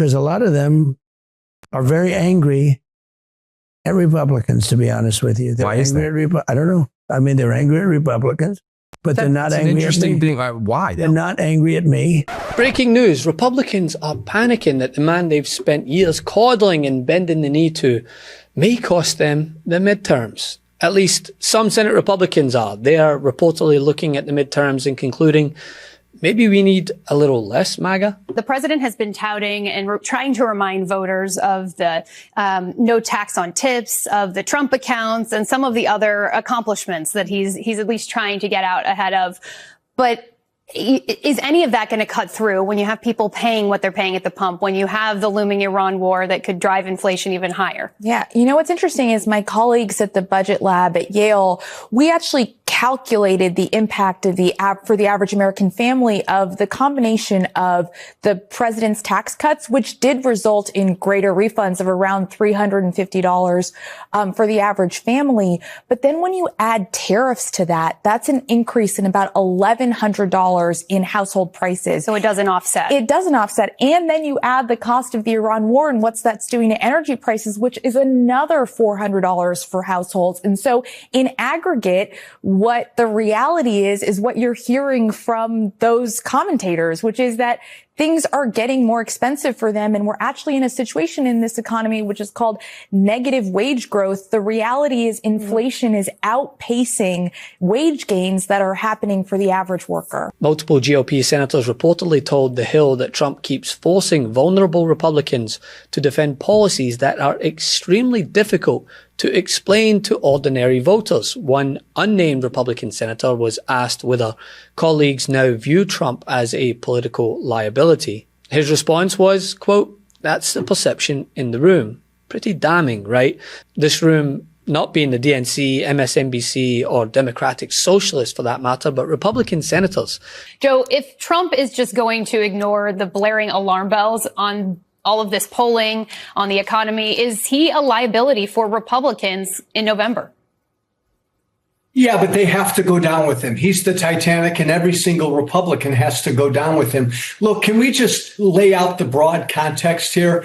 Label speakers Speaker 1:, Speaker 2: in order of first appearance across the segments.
Speaker 1: because a lot of them are very angry at Republicans, to be honest with you. They're
Speaker 2: Why is
Speaker 1: angry
Speaker 2: that?
Speaker 1: I don't know. I mean, they're angry at Republicans, but they're not angry at me.
Speaker 2: Why?
Speaker 1: They're not angry at me.
Speaker 3: Breaking news, Republicans are panicking that the man they've spent years coddling and bending the knee to may cost them the midterms. At least some Senate Republicans are. They are reportedly looking at the midterms and concluding maybe we need a little less MAGA.
Speaker 4: The president has been touting and trying to remind voters of the no tax on tips, of the Trump accounts, and some of the other accomplishments that he's at least trying to get out ahead of. But is any of that going to cut through when you have people paying what they're paying at the pump, when you have the looming Iran war that could drive inflation even higher?
Speaker 5: Yeah. You know, what's interesting is my colleagues at the budget lab at Yale, we actually calculated the impact of for the average American family of the combination of the president's tax cuts, which did result in greater refunds of around $350 for the average family. But then when you add tariffs to that, that's an increase in about $1,100 in household prices.
Speaker 4: So it doesn't offset.
Speaker 5: It doesn't offset. And then you add the cost of the Iran war and that's doing to energy prices, which is another $400 for households. And so in aggregate, what the reality is what you're hearing from those commentators, which is that things are getting more expensive for them. And we're actually in a situation in this economy, which is called negative wage growth. The reality is inflation is outpacing wage gains that are happening for the average worker.
Speaker 3: Multiple GOP senators reportedly told The Hill that Trump keeps forcing vulnerable Republicans to defend policies that are extremely difficult to explain to ordinary voters. One unnamed Republican senator was asked whether colleagues now view Trump as a political liability. His response was, quote, "That's the perception in the room." Pretty damning, right? This room not being the DNC, MSNBC, or Democratic Socialists for that matter, but Republican senators.
Speaker 4: Joe, if Trump is just going to ignore the blaring alarm bells on all of this polling on the economy, is he a liability for Republicans in November?
Speaker 6: Yeah, but they have to go down with him. He's the Titanic, and every single Republican has to go down with him. Look, can we just lay out the broad context here?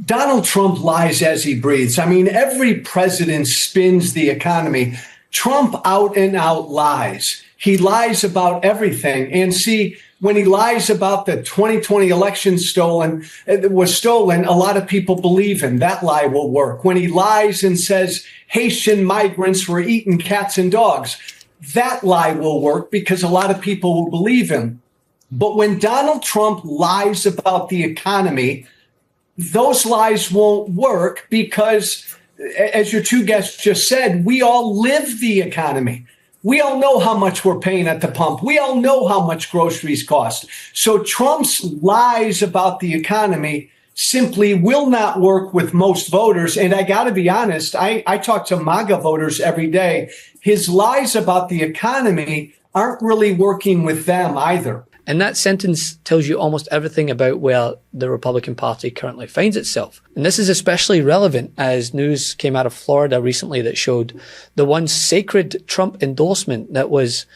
Speaker 6: Donald Trump lies as he breathes. I mean, every president spins the economy. Trump out and out lies. He lies about everything. And see, when he lies about the 2020 election was stolen, a lot of people believe him. That lie will work. When he lies and says Haitian migrants were eating cats and dogs, that lie will work because a lot of people will believe him. But when Donald Trump lies about the economy, those lies won't work because, as your two guests just said, we all live the economy. We all know how much we're paying at the pump. We all know how much groceries cost. So Trump's lies about the economy simply will not work with most voters. And I got to be honest, I talk to MAGA voters every day. His lies about the economy aren't really working with them either.
Speaker 3: And that sentence tells you almost everything about where the Republican Party currently finds itself. And this is especially relevant as news came out of Florida recently that showed the once sacred Trump endorsement that was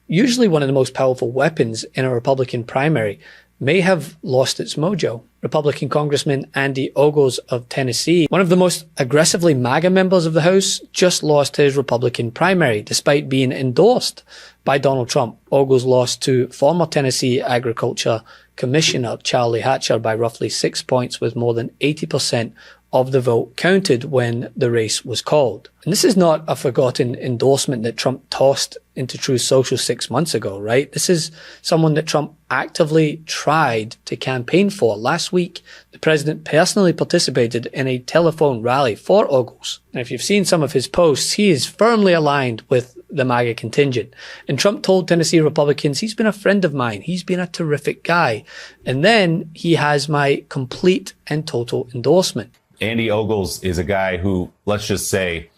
Speaker 3: usually one of the most powerful weapons in a Republican primary may have lost its mojo. Republican Congressman Andy Ogles of Tennessee, one of the most aggressively MAGA members of the House, just lost his Republican primary despite being endorsed by Donald Trump. Ogles lost to former Tennessee Agriculture Commissioner Charlie Hatcher by roughly 6 points, with more than 80% of the vote counted when the race was called. And this is not a forgotten endorsement that Trump tossed into Truth Social 6 months ago, right? This is someone that Trump actively tried to campaign for. Last week, the president personally participated in a telephone rally for Ogles. And if you've seen some of his posts, he is firmly aligned with the MAGA contingent. And Trump told Tennessee Republicans, he's been a friend of mine. He's been a terrific guy. And then he has my complete and total endorsement.
Speaker 7: Andy Ogles is a guy who, let's just say,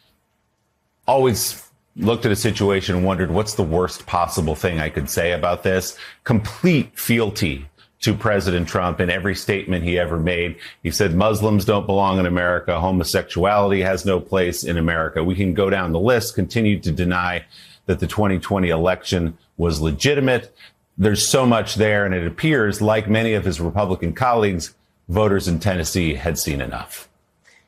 Speaker 7: always looked at a situation and wondered, what's the worst possible thing I could say about this? Complete fealty to President Trump in every statement he ever made. He said Muslims don't belong in America. Homosexuality has no place in America. We can go down the list, continue to deny that the 2020 election was legitimate. There's so much there, and it appears, like many of his Republican colleagues, voters in Tennessee had seen enough.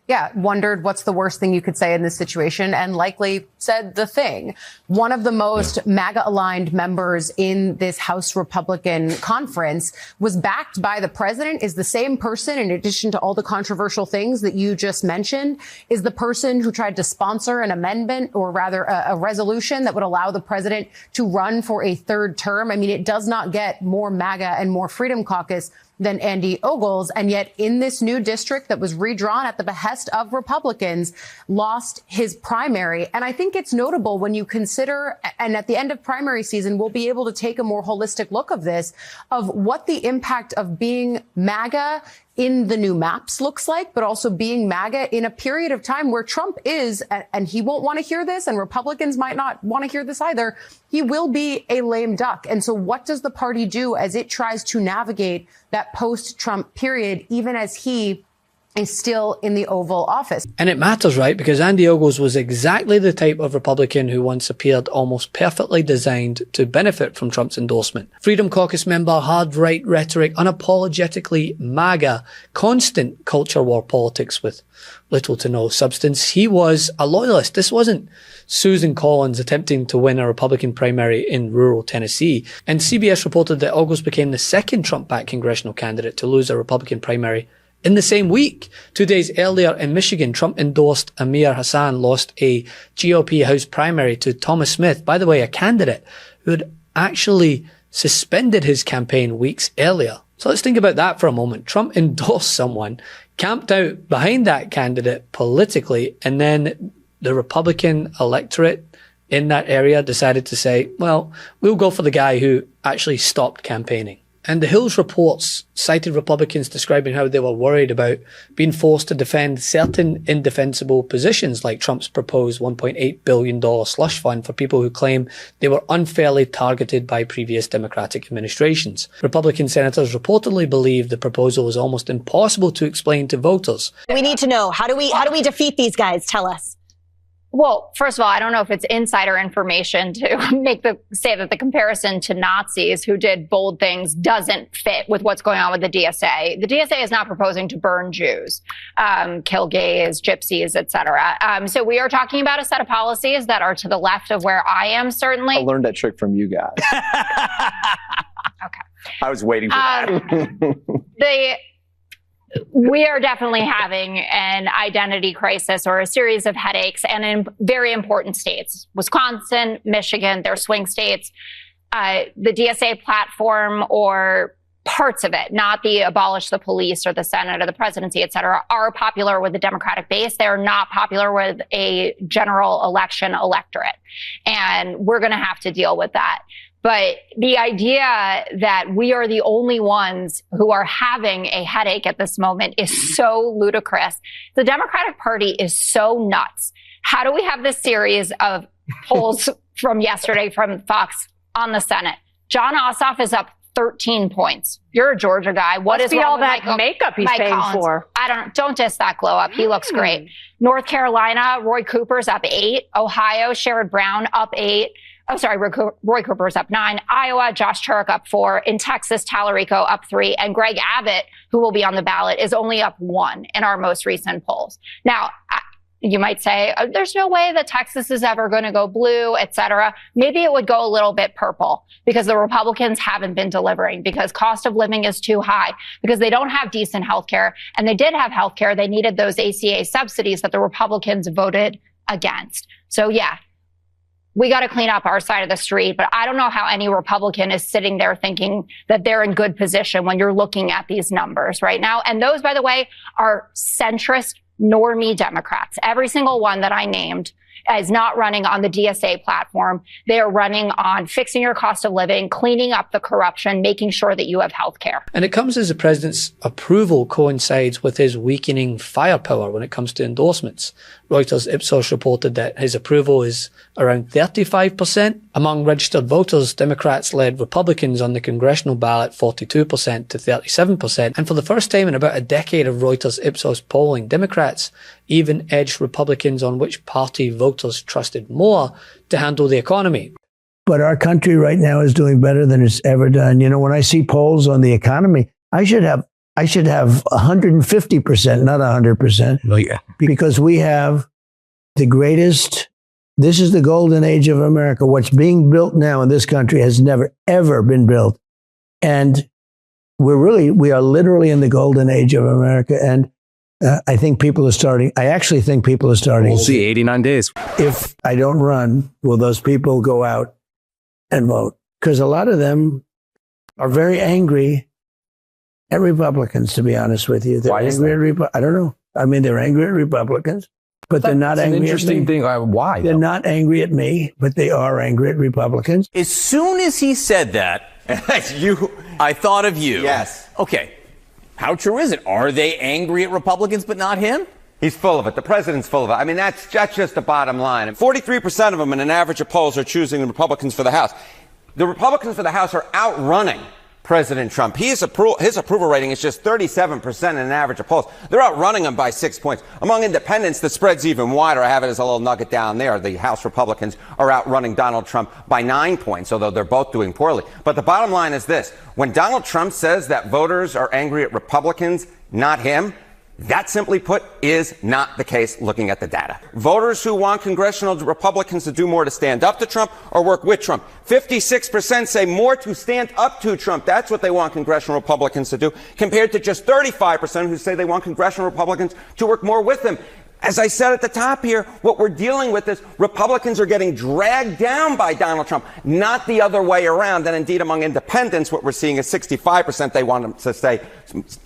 Speaker 2: Yeah, wondered what's the worst thing you could say in this situation, and likely said the thing. One of the most MAGA-aligned members in this House Republican conference was backed by the president, is the same person, in addition to all the controversial things that you just mentioned, is the person who tried to sponsor an amendment, or rather a resolution that would allow the president to run for a third term. I mean, it does not get more MAGA and more Freedom Caucus than Andy Ogles. And yet in this new district that was redrawn at the behest of Republicans, lost his primary. And I think it's notable when you consider, and at the end of primary season, we'll be able to take a more holistic look of this, of what the impact of being MAGA in the new maps looks like, but also being MAGA in a period of time where Trump is, and he won't want to hear this, and Republicans might not want to hear this either, he will be a lame duck. And so what does the party do as it tries to navigate that post-Trump period, even as he is still in the Oval Office?
Speaker 3: And it matters, right? Because Andy Ogles was exactly the type of Republican who once appeared almost perfectly designed to benefit from Trump's endorsement. Freedom Caucus member, hard right rhetoric, unapologetically MAGA, constant culture war politics with little to no substance. He was a loyalist. This wasn't Susan Collins attempting to win a Republican primary in rural Tennessee. And CBS reported that Ogles became the second Trump-backed congressional candidate to lose a Republican primary in the same week. 2 days earlier in Michigan, Trump endorsed Amir Hassan, lost a GOP House primary to Thomas Smith, by the way, a candidate who had actually suspended his campaign weeks earlier. So let's think about that for a moment. Trump endorsed someone, camped out behind that candidate politically, and then the Republican electorate in that area decided to say, well, we'll go for the guy who actually stopped campaigning. And the Hill's reports cited Republicans describing how they were worried about being forced to defend certain indefensible positions, like Trump's proposed $1.8 billion slush fund for people who claim they were unfairly targeted by previous Democratic administrations. Republican senators reportedly believed the proposal was almost impossible to explain to voters.
Speaker 8: We need to know, how do we defeat these guys? Tell us.
Speaker 9: Well, first of all, I don't know if it's insider information to say that the comparison to Nazis who did bold things doesn't fit with what's going on with the DSA. The DSA is not proposing to burn Jews, kill gays, gypsies, etc. So we are talking about a set of policies that are to the left of where I am, certainly.
Speaker 10: I learned that trick from you guys.
Speaker 9: Okay.
Speaker 10: I was waiting for that.
Speaker 9: We are definitely having an identity crisis, or a series of headaches, and in very important states. Wisconsin, Michigan, they're swing states. The DSA platform, or parts of it, not the abolish the police or the Senate or the presidency, et cetera, are popular with the Democratic base. They are not popular with a general election electorate. And we're going to have to deal with that. But the idea that we are the only ones who are having a headache at this moment is so ludicrous. The Democratic Party is so nuts. How do we have this series of polls from yesterday from Fox on the Senate? John Ossoff is up 13 points. You're a Georgia guy. What is wrong
Speaker 11: all
Speaker 9: with
Speaker 11: that makeup he's paying for?
Speaker 9: Don't diss that glow up. He looks great. North Carolina, Roy Cooper's up 8. Ohio, Sherrod Brown up 8. Oh, sorry, Roy Cooper's up 9. Iowa, Josh Turek up 4. In Texas, Tallarico up 3. And Greg Abbott, who will be on the ballot, is only up 1 in our most recent polls. Now, you might say, there's no way that Texas is ever going to go blue, et cetera. Maybe it would go a little bit purple, because the Republicans haven't been delivering, because cost of living is too high, because they don't have decent health care. And they did have health care. They needed those ACA subsidies that the Republicans voted against. So, yeah. We got to clean up our side of the street, but I don't know how any Republican is sitting there thinking that they're in good position when you're looking at these numbers right now. And those, by the way, are centrist, normie Democrats. Every single one that I named is not running on the DSA platform. They are running on fixing your cost of living, cleaning up the corruption, making sure that you have health care.
Speaker 3: And it comes as the president's approval coincides with his weakening firepower when it comes to endorsements. Reuters Ipsos reported that his approval is around 35%. Among registered voters, Democrats led Republicans on the congressional ballot 42% to 37%. And for the first time in about a decade of Reuters Ipsos polling, Democrats even edged Republicans on which party voters trusted more to handle the economy.
Speaker 1: But our country right now is doing better than it's ever done. You know, when I see polls on the economy, I should have I should have 150%, not 100%, because we have the greatest. This is the golden age of America. What's being built now in this country has never, ever been built. And we are literally in the golden age of America. And I think people are starting. I actually think people are starting.
Speaker 12: We'll see 89 days.
Speaker 1: If I don't run, will those people go out and vote? Because a lot of them are very angry at Republicans, to be honest with you. They're angry at I don't know. I mean, they're angry at Republicans, but they're not angry at me.
Speaker 12: An interesting thing. Why?
Speaker 1: They're not angry at me, but they are angry at Republicans.
Speaker 13: As soon as he said that, I thought of you.
Speaker 14: Yes.
Speaker 13: Okay. How true is it? Are they angry at Republicans, but not him?
Speaker 14: He's full of it. The president's full of it. I mean, that's just the bottom line. And 43% of them in an average of polls are choosing the Republicans for the House. The Republicans for the House are outrunning President Trump. His approval rating is just 37% in an average of polls. They're outrunning him by 6 points. Among independents, the spread's even wider. I have it as a little nugget down there. The House Republicans are outrunning Donald Trump by 9 points, although they're both doing poorly. But the bottom line is this. When Donald Trump says that voters are angry at Republicans, not him, that, simply put, is not the case looking at the data. Voters who want congressional Republicans to do more to stand up to Trump or work with Trump. 56% say more to stand up to Trump. That's what they want congressional Republicans to do, compared to just 35% who say they want congressional Republicans to work more with them. As I said at the top here, what we're dealing with is Republicans are getting dragged down by Donald Trump, not the other way around. And indeed, among independents, what we're seeing is 65% they want them to say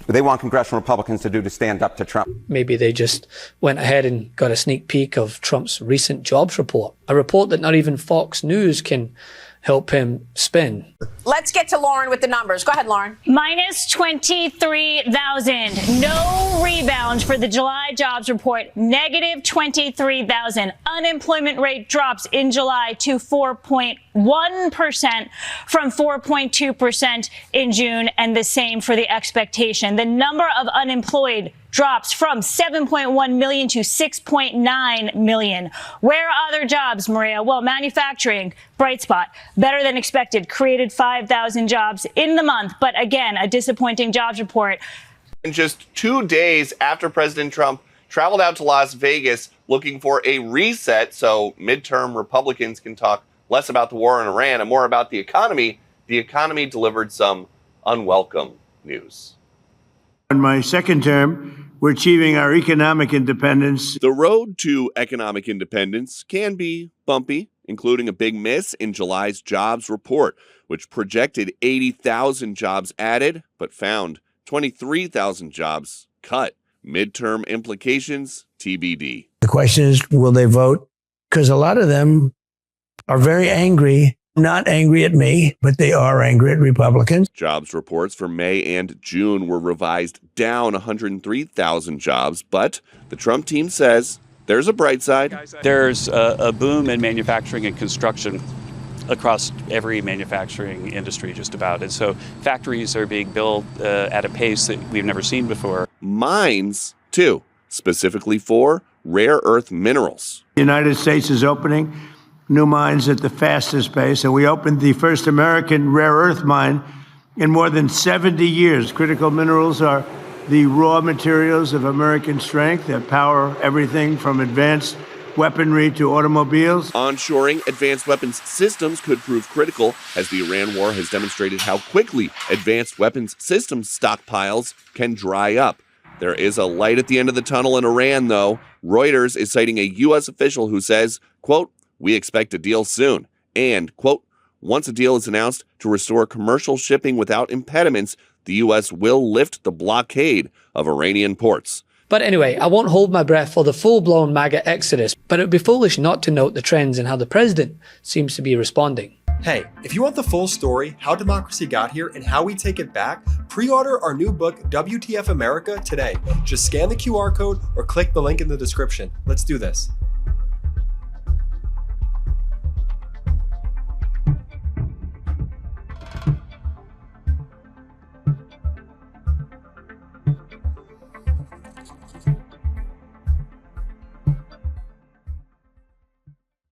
Speaker 14: they want congressional Republicans to do to stand up to Trump.
Speaker 3: Maybe they just went ahead and got a sneak peek of Trump's recent jobs report, a report that not even Fox News can help him spin.
Speaker 15: Let's get to Lauren with the numbers. Go ahead, Lauren.
Speaker 16: Minus 23,000. No rebound for the July jobs report. Negative 23,000. Unemployment rate drops in July to 4.1% from 4.2% in June, and the same for the expectation. The number of unemployed drops from 7.1 million to 6.9 million. Where are other jobs, Maria? Well, manufacturing, bright spot, better than expected, created 5,000 jobs in the month. But again, a disappointing jobs report.
Speaker 17: In just 2 days after President Trump traveled out to Las Vegas looking for a reset so midterm Republicans can talk less about the war in Iran and more about the economy delivered some unwelcome news.
Speaker 18: In my second term, we're achieving our economic independence.
Speaker 17: The road to economic independence can be bumpy, including a big miss in July's jobs report, which projected 80,000 jobs added, but found 23,000 jobs cut. Midterm implications, TBD.
Speaker 1: The question is, will they vote? Because a lot of them are very angry, not angry at me, but they are angry at Republicans.
Speaker 17: Jobs reports for May and June were revised down 103,000 jobs, but the Trump team says there's a bright side.
Speaker 19: There's a boom in manufacturing and construction across every manufacturing industry just about. And so factories are being built at a pace that we've never seen before.
Speaker 17: Mines, too, specifically for rare earth minerals.
Speaker 18: The United States is opening new mines at the fastest pace, and we opened the first American rare earth mine in more than 70 years. Critical minerals are the raw materials of American strength that power everything from advanced weaponry to automobiles.
Speaker 17: Onshoring advanced weapons systems could prove critical, as the Iran war has demonstrated how quickly advanced weapons systems stockpiles can dry up. There is a light at the end of the tunnel in Iran, though. Reuters is citing a U.S. official who says, quote, "We expect a deal soon." And, quote, "Once a deal is announced to restore commercial shipping without impediments, the U.S. will lift the blockade of Iranian ports."
Speaker 3: But anyway, I won't hold my breath for the full-blown MAGA exodus, but it would be foolish not to note the trends in how the president seems to be responding.
Speaker 20: Hey, if you want the full story, how democracy got here and how we take it back, pre-order our new book, WTF America, today. Just scan the QR code or click the link in the description. Let's do this.